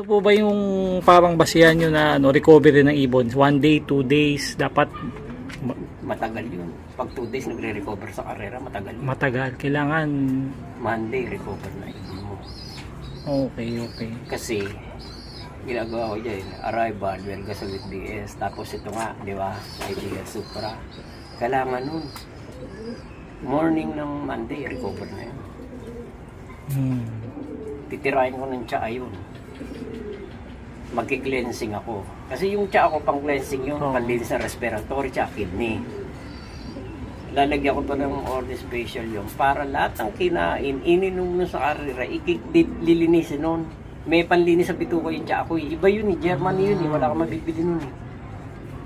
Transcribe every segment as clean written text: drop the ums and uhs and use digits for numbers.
po ba yung parang basihan nyo na ano, recovery ng ibon? 1 day, 2 days, dapat Matagal yun. Pag 2 days nagre-recover sa karera, matagal yun. matagal. Kailangan, Monday, recover na ibon mo. okay. Kasi, ginagawa ko dyan, arrival, well, gasolit DS, tapos ito nga, di ba, IDL Supra. Kailangan nun, morning ng Monday, recover na yun. Titirahin ko ng tsaa yun. Magki-cleansing ako. Kasi yung tsaa ko pang cleansing yun, panlinis ng respiratory tsaa kidney. Lalagyan ko pa ng order special yun para lahat ng kinain, ininom nun sa karera, lilinisin nun. May panlinis sa bituko yung tsaa ko. Iba yun, German yun, wala kang mabibili nun.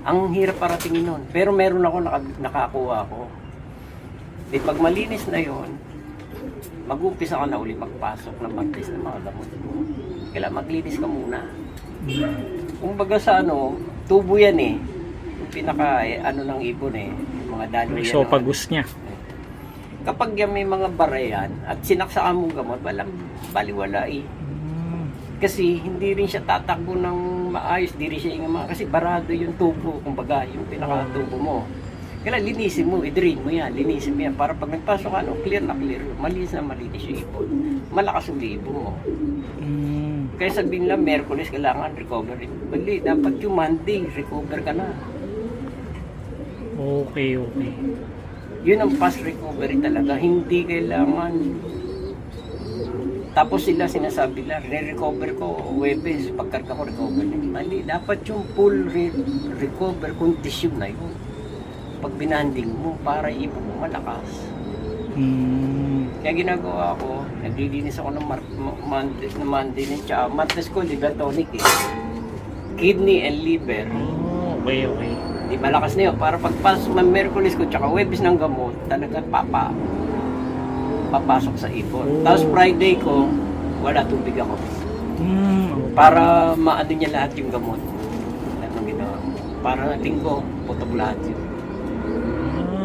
Ang hirap paratingin nun. Pero meron ako, nakakuha ako. Di pag malinis na yun, mag-umpisa ka na uli magpasok ng martes ng mga gamot mo. Kailangan maglinis ka muna. Kung baga sa tubo yan eh. Yung pinaka ng ibon eh. Yung mga dalo yan. Esophagus niya. Kapag yan may mga barayan at sinaksakan mong gamot, walang baliwala eh. Kasi hindi rin siya tatakbo ng maayos, hindi rin siya ingama. Kasi barado yung tubo, kumbaga, yung pinaka tubo mo. Kailangan linisin mo, i-drain mo yan, linisin mo yan. Para pag nagpasok ka, clear na clear. Malinis na malinis yung ibon. Malakas yung ibon mo. Kaya sabihin lang, Merkulis kailangan recovery. Bali, dapat yung Monday, recover ka na. Okay. Yun ang fast recovery talaga. Hindi kailangan. Tapos sila sinasabi lang, re-recover ko, Webes, pagkarga ko, recover na. Mali, dapat yung full recover condition na yun. Pag binanding mo, para ibon mo malakas. Kaya ginagawa ko, naglilinis ako ng Monday ng tsaa. Martes ko, liver tonic eh. Kidney and liver. Okay. Di malakas na yun. Para pagpas Merkulis ko, tsaka Webes ng gamot, talaga papasok sa ibon. Tapos Friday ko, wala tubig ako. Para maano niya lahat yung gamot. Anong ginawa mo? Para linggo, putok lahat yun.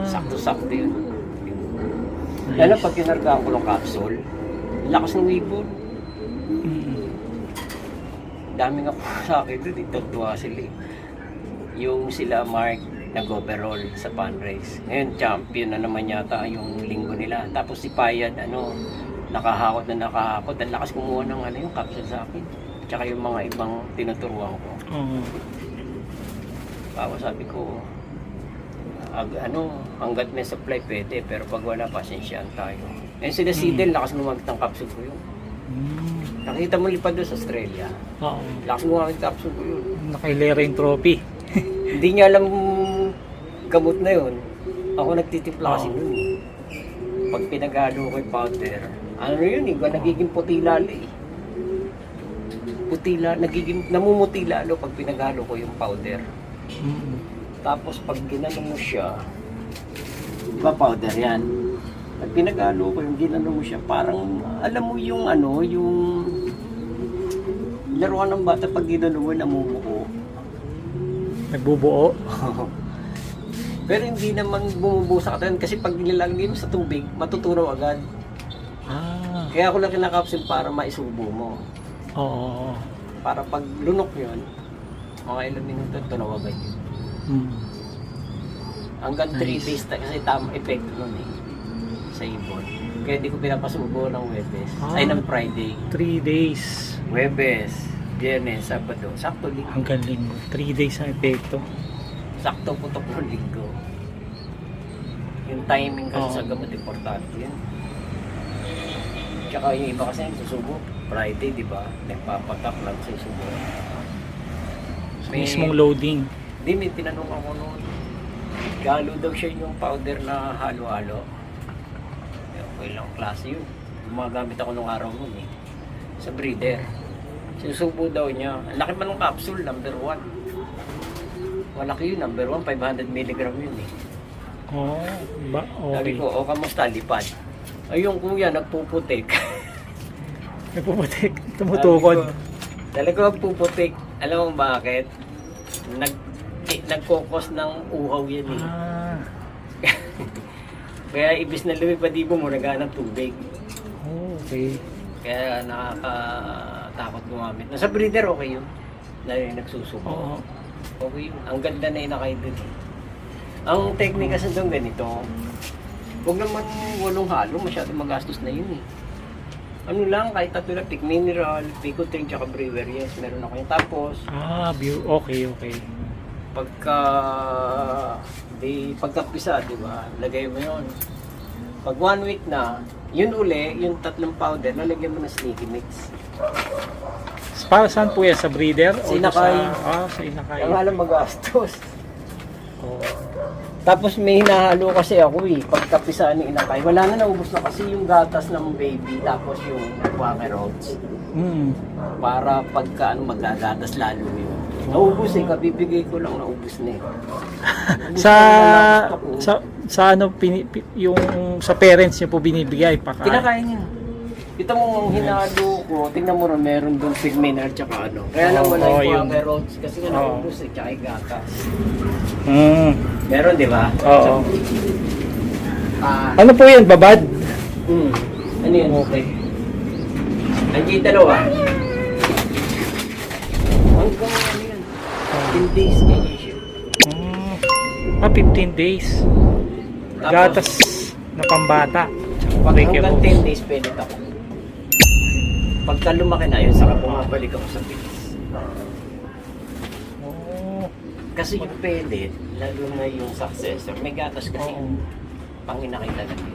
Sakto-sakto yun. Lalo pag kinargaan ko ng capsule, lakas ng ibon. Dami nga po sa akin doon, itutuwa sila eh. Yung sila Mark nag-overall sa fundraise. Ngayon, champion na naman yata yung linggo nila. Tapos si Payad, nakahakot. Ang lakas kumuha ng yung capsule sa akin. Tsaka yung mga ibang tinuturuan ko. Tapos sabi ko, hanggat may supply pwede, pero pag wala, pasensyaan tayo. Ngayon sila Sidel, lakas gumamit ng capsule ko yun. Nakita mo lipad doon sa Australia. Lakas gumamit ng capsule ko yun. Nakailera yung trophy. Hindi niya alam gamot na yun. Ako nagtitimpla kasi nun eh. Pag pinagalo ko yung powder, yun eh, nagiging puti lalo eh. Namumuti lalo pag pinagalo ko yung powder. Tapos pag ginano mo siya, di ba powder yan? Pag pinagalo ko yung ginano mo siya, parang alam mo yung yung laruan ng bata pag ginano mo, namumuo. Nagbubuo? Pero hindi naman bumubuo sa katawan kasi pag nilalagay mo sa tubig, matuturaw agad. Kaya ako lang kinakapsul para maisubo mo. Oo. Para pag lunok yun, mga ilang minuto, tunaw agad yun. Hanggang 3 days kasi tamang epekto nun eh sa ibon. Kaya di ko pinapasubo ng Webes ay ng Friday. 3 days. Webes, Biyernes, Sabado, sakto linggo. Hanggang linggo. 3 days ang epekto. Sakto putok ng linggo. Yung timing kasi sa gamot importante yun. Tsaka yung iba kasi susubo Friday, di ba? Nagpapatak lang sa subo. Mismong loading. Hindi, may tinanong ako noon. Galo daw siya yung powder na halo-halo. Okay lang klase yun. Gumagamit ako nung araw nun eh. Sa breeder. Sinusubo daw niya. Ang laki pa ng capsule, number 1. Malaki yun, number 1, 500 mg yun eh. Okay. Sabi ko, kamusta, lipad? Ayun kuya, nagpuputik. Nagpuputik, tumutukod. Talaga magpuputik. Alam mo bakit? Nagkokos ng uhaw yan eh. Kaya ibis na lumipad ibo mo, naghanap tubig. Okay. Kaya nakakatakot gumamit. Nasa breeder, okay yun. Lalo yung nagsusubo. Oo. Okay yun. Ang ganda na inakay dun. Ang teknika sa doon ganito, huwag naman walong halo, masyado magastos na yun eh. Ano lang, kahit tatlo lang, pick mineral, picotring, tsaka brewer, yes, meron ako yun. Tapos, Okay. pagkapisa, di ba, lagay mo yun. Pag 1 week na, yun uli, yung tatlong powder, lalagyan mo ng sneaky mix. Para saan po yan? Sa breeder? Sa O inakay. sa inakay. Ang alam magastos. Oo. Tapos may hinahalo kasi ako eh, pagkapisa ni inakay. Wala na, naubos na kasi yung gatas ng baby, tapos yung quaker oats. Para pagka magagatas lalo yun. Naubos eh, kabibigay ko lang, naubos na eh. Sa ano yung sa parents niyo po binibigay pa Kinakain niya. Kita mo ang hinalo ko, tingnan mo rin meron doon pigmenar tsaka ano. Kaya lang wala yung quaker oats kasi nga naubos eh, tsaka yung gatas. Meron, di ba? Oo. Ano po yan, babad? Ano yan? Okay. Andiyan dalawa. Hanggang ano yan? 15 days kaya siya. 15 days. Gatas na pambata. Pag hanggang 10 days pwede ako. Pagka lumaki na yun, saka bumabalik ako sa bilis. Kasi yung pellet, lalo na yung successor, may gatas kasi yung panginakay talaga.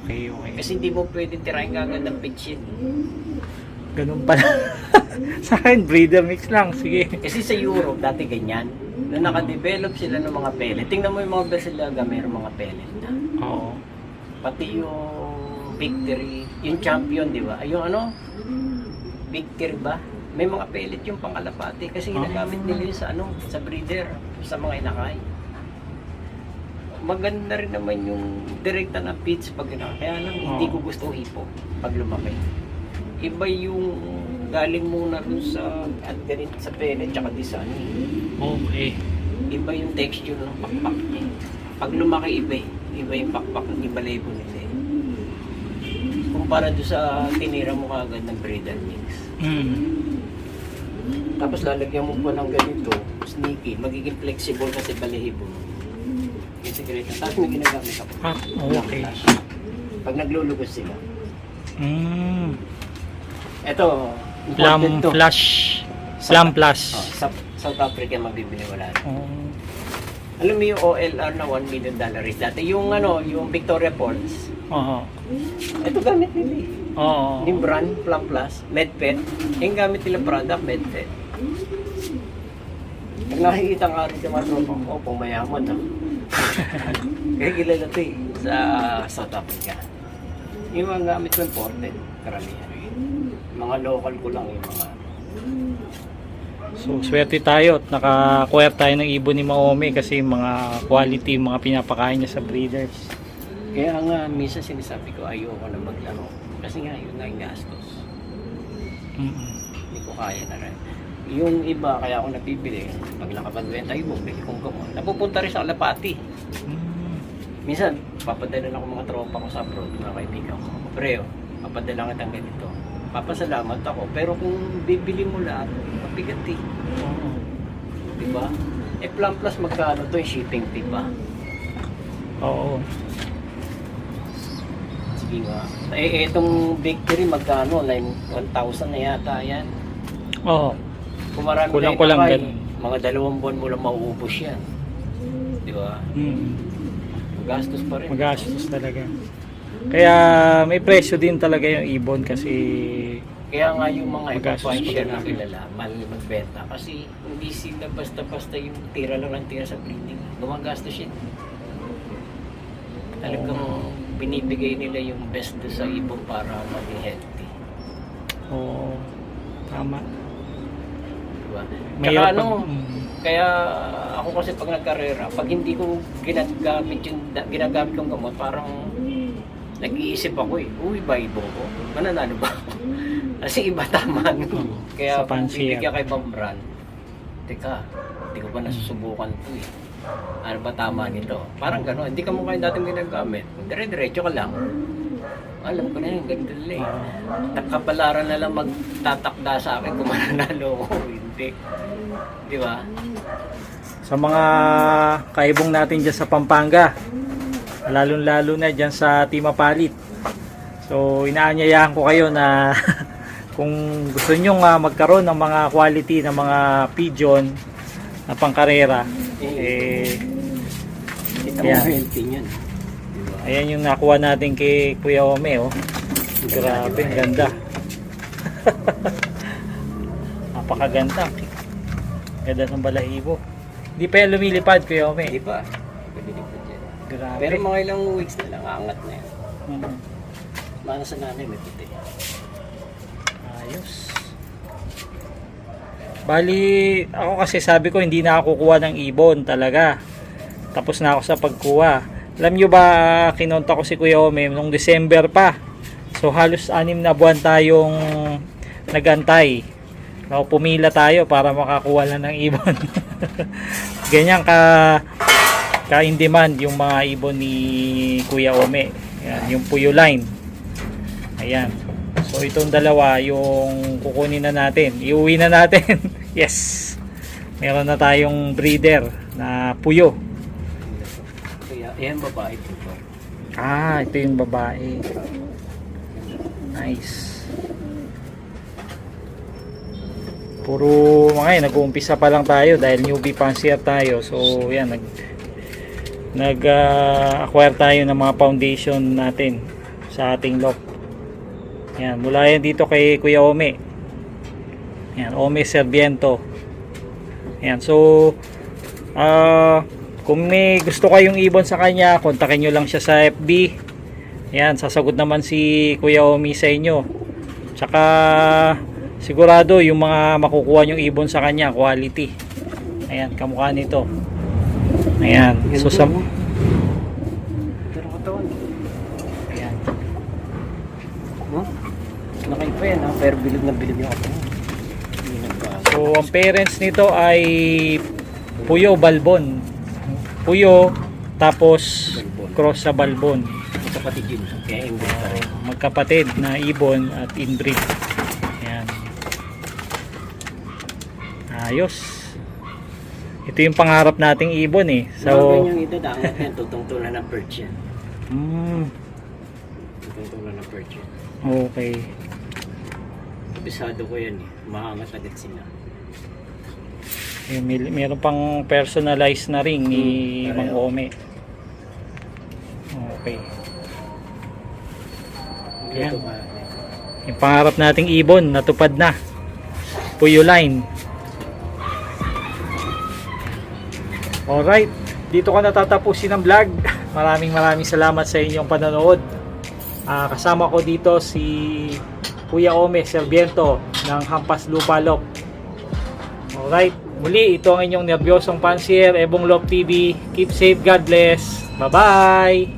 Okay. Kasi hindi mo pwedeng tirahin kagad ng pitchin. Ganun pala. Sa akin, breeder mix lang. Sige. Kasi sa Europe, dati ganyan. Nung nakadevelop sila ng mga pellet, tingnan mo yung mga Basilaga, mayroong mga pellet na. Oo. Pati yung Victory, yung champion, di ba? Yung ano? Victory ba? May mga pellet yung pangalapati kasi ginagamit nila yun sa ano, sa breeder, sa mga inakay. Maganda rin naman yung direkta na pitch pag inakay. Kaya lang, hindi ko gusto hipo pag lumaki. Iba yung galing muna dun sa at ganit sa pellet tsaka design. Okay. Iba yung texture ng pakpak niya. Pag lumaki, iba eh. Iba yung pakpak ng iba-label nila eh. Kumpara doon sa tinira mo kagad ng breeder mix. Tapos lalagyan mo pa ng ganito, sneaky, magiging flexible kasi balahibo. Yung secret. Tapos may ginagamit ako. Okay. Pag naglulugos sila. Ito, Plum important to. Flash. Plum Plus. Sa South Africa mabibili wala. Alam mo yung OLR na $1 million is dati yung ano, yung Victoria Falls. Ito gamit nila eh. Yung brand, Plum Plus, MedPet. Yung gamit nila product, MedPet. Pag nakikita nga rin sa mga tropa ko, pumayaman na. Kaya kilala ito eh, sa South Africa. Yung mga gamit ko imported, karamihan. Mga local ko lang yung mga. So, swerte tayo at nakakuha tayo ng ibon ni Maome kasi mga quality, mga pinapakain niya sa breeders. Kaya nga, minsan sinasabi ko, ayoko na maglaro. Kasi nga, yun na yung gastos. Hindi ko kaya na rin. Yung iba, kaya ako napibili. Pag nakapagbenta yung bumili kong gamon. Napupunta rin sa Alapati. Minsan, papadala lang ako mga tropa ko sa abroad, mga kaibigan ko. Preo, papadala kitang ganito. Papasalamat ako. Pero kung bibili mo lahat, mabigat eh. Diba? Plum Plus magkano to yung shipping fee pa? Oo. Sige nga. Itong Victory magkano? Like 1,000 na yata yan. Oo. Kung marami Kulang-kulang na ganun. mga 2 buwan mo lang mauubos yan. Diba? Gastos pa rin. Magastos talaga. Kaya may presyo din talaga yung ibon kasi Kaya nga yung mga magastos ipa-share pa na talaga. kilala, mahal magbenta. Kasi hindi sila basta-basta yung tira lang ng tira sa breeding. Gumagastos yun. Talagang binibigay nila yung best do sa ibon para maging healthy. Oo. Tama. Diba? Tsaka Mahirap ano, kaya ako kasi pag nagkarera, pag hindi ko ginagamit kong gamot, parang nag-iisip ako eh, uy ba ibon ko? Mananalo ba ako? Kasi iba tama nun. Kaya Sa pansiya. bibigyan kay Bambran, teka, hindi ko pa nasusubukan to eh. Ano ba tama nito? Parang gano'n, hindi ka mukha yung dating ginagamit. Dire-diretso ka lang. Alam ko na yun, ganito nila eh. Nakapalaran na lang magtatakda sa akin kung mananalo ko o hindi. Di ba? Sa mga kaibong natin dyan sa Pampanga, lalong-lalo na dyan sa Timapalit. So, inaanyayahan ko kayo na kung gusto nyo magkaroon ng mga quality ng mga pigeon na pangkarera, Kita mo Ayan. healthy niyan. Diba? ayan yung nakuha natin kay Kuya Ome, oh. Grabe, ang ganda. Napakaganda. Ganda ng balahibo. Hindi pa yan lumilipad, Kuya Ome. Di ba? Pagdilipad yan. Grabe. Pero mga ilang weeks na lang, aangat na yan. Mhm. Mana sa nanay, may puti. Ayos. Bali, ako kasi sabi ko hindi na ako kukuha ng ibon talaga. Tapos na ako sa pagkuha. Alam nyo ba, kinonta ko si Kuya Ome nung December pa. So halos 6 na buwan tayong nagantay. No, pumila tayo para makakuha lang ng ibon. Ganyan ka in demand yung mga ibon ni Kuya Ome. Yan, yung Puyo line. Ayan. So itong dalawa yung kukunin na natin. Iuwi na natin. Yes. Meron na tayong breeder na puyo. Kaya, yan babae dito. Ah, ito yung babae. Nice. Puro mga nag-uumpisa pa lang tayo dahil newbie fancier tayo. So yan, acquire tayo ng mga foundation natin sa ating loft. Yan, mula yan dito kay Kuya Ome. Yan, Ome Serviento. Yan, so kung may gusto kayong ibon sa kanya, kontakin nyo lang siya sa FB. Yan, sasagot naman si Kuya Ome sa inyo. Tsaka sigurado yung mga makukuha nyong ibon sa kanya, quality. Ayan, kamukha nito. Ayan, so sa Pero katawan. ayan. No? Nakay pa yan ha, pero bilog na bilog yung katawan. Hindi nagbago. So ang parents nito ay Puyo Balbon. Puyo tapos Balbon. cross sa Balbon. Kapatid yun, kaya inbred pa rin. Magkapatid na ibon at inbreed. Ayan. Ayos. Ito yung pangarap nating ibon eh. So, So, yung ito, daangat yan, tutungtulan ng perch yan. Tutungtulan ng perch yan. Okay. Kabisado ko yan eh, maangat agad sila. Meron pang personalized na ring ni Mang pareho. Ome. Okay. Ayan. Ito ba? Yung pangarap nating ibon, natupad na. Puyo line. Alright. Dito ko natatapusin ang vlog. Maraming salamat sa inyong panonood. Kasama ko dito si Kuya Ome Serviento ng Hampas Lupa Lop. Alright. Muli, ito ang inyong nerbyosong pansier, Ebong Lop TV. Keep safe, God bless. Bye-bye!